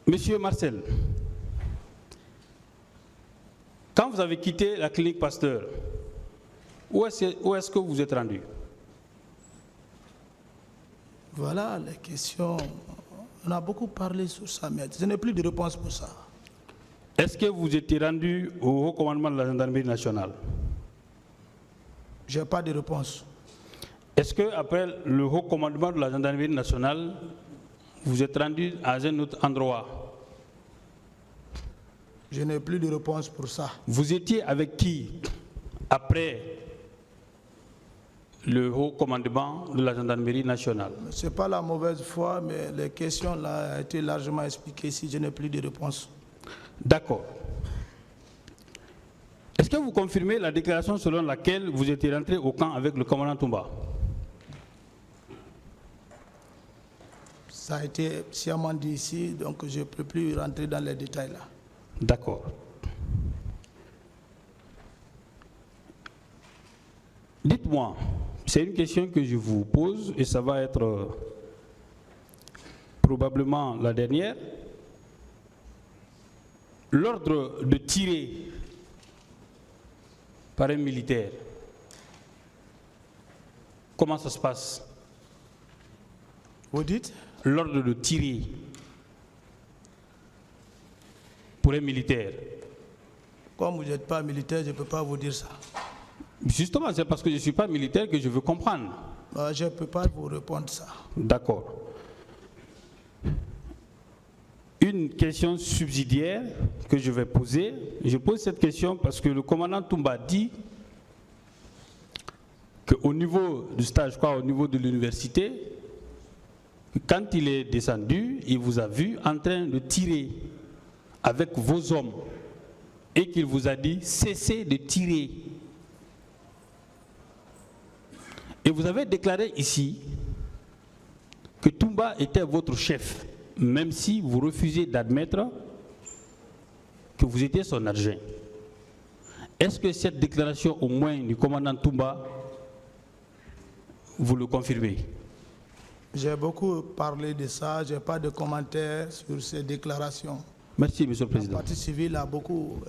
Monsieur Marcel, quand vous avez quitté la clinique Pasteur, où est-ce que vous êtes rendu? Voilà les questions. On a beaucoup parlé sur ça, mais je n'ai plus de réponse pour ça. Est-ce que vous étiez rendu au haut commandement de la gendarmerie nationale? Je n'ai pas de réponse. Est-ce qu'après le haut commandement de la gendarmerie nationale, vous êtes rendu à un autre endroit? Je n'ai plus de réponse pour ça. Vous étiez avec qui après le haut commandement de la gendarmerie nationale? Ce n'est pas la mauvaise foi, mais les questions là ont été largement expliquées. Si je n'ai plus de réponse. D'accord. Est-ce que vous confirmez la déclaration selon laquelle vous étiez rentré au camp avec le commandant Toumba? Ça a été sciemment dit ici, donc je ne peux plus rentrer dans les détails là. D'accord. Dites-moi, c'est une question que je vous pose et ça va être probablement la dernière. L'ordre de tirer par un militaire, comment ça se passe? Vous dites? L'ordre de tirer pour un militaire. Comme vous n'êtes pas militaire, je ne peux pas vous dire ça. Justement, c'est parce que je ne suis pas militaire que je veux comprendre. Je ne peux pas vous répondre ça. D'accord. Une question subsidiaire que je vais poser. Je pose cette question parce que le commandant Toumba dit qu'au niveau du stage, au niveau de l'université, quand il est descendu, il vous a vu en train de tirer avec vos hommes et qu'il vous a dit cessez de tirer. Et vous avez déclaré ici que Toumba était votre chef, même si vous refusez d'admettre que vous étiez son adjoint. Est-ce que cette déclaration au moins du commandant Toumba, vous le confirmez? J'ai beaucoup parlé de ça, je n'ai pas de commentaires sur ces déclarations. Merci, Monsieur le Président. La partie civile a beaucoup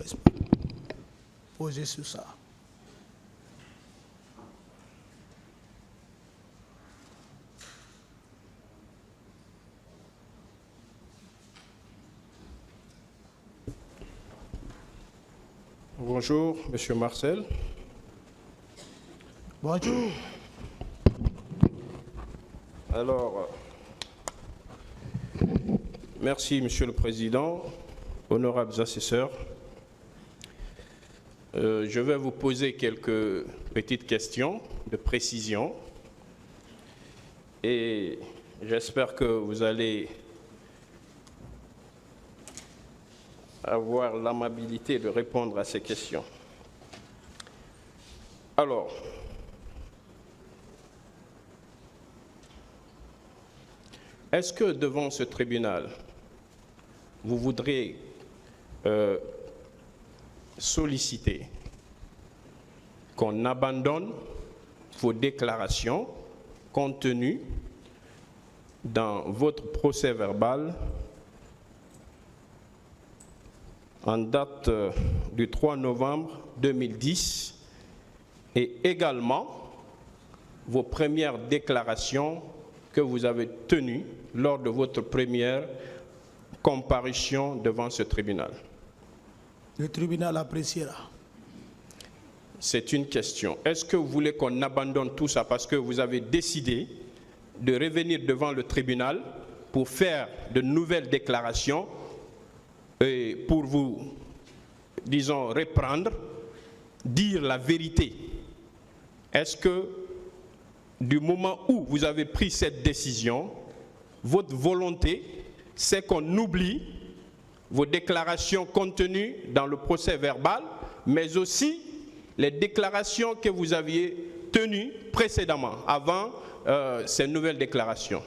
posé sur ça. Bonjour, Monsieur Marcel. Bonjour. Alors, merci, Monsieur le Président, honorables assesseurs. Je vais vous poser quelques petites questions de précision et j'espère que vous allez avoir l'amabilité de répondre à ces questions. Alors, est-ce que devant ce tribunal, vous voudrez solliciter qu'on abandonne vos déclarations contenues dans votre procès verbal en date du 3 novembre 2010 et également vos premières déclarations que vous avez tenues lors de votre première comparution devant ce tribunal? Le tribunal appréciera. C'est une question. Est-ce que vous voulez qu'on abandonne tout ça parce que vous avez décidé de revenir devant le tribunal pour faire de nouvelles déclarations et pour vous, disons, reprendre, dire la vérité? Est-ce que du moment où vous avez pris cette décision, votre volonté, c'est qu'on oublie vos déclarations contenues dans le procès verbal, mais aussi les déclarations que vous aviez tenues précédemment, avant ces nouvelles déclarations?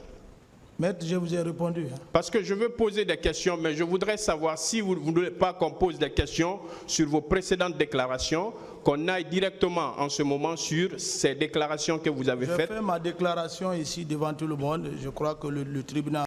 Maître, je vous ai répondu. Parce que je veux poser des questions, mais je voudrais savoir si vous ne voulez pas qu'on pose des questions sur vos précédentes déclarations, qu'on aille directement en ce moment sur ces déclarations que vous avez faites. Je fais ma déclaration ici devant tout le monde. Je crois que le tribunal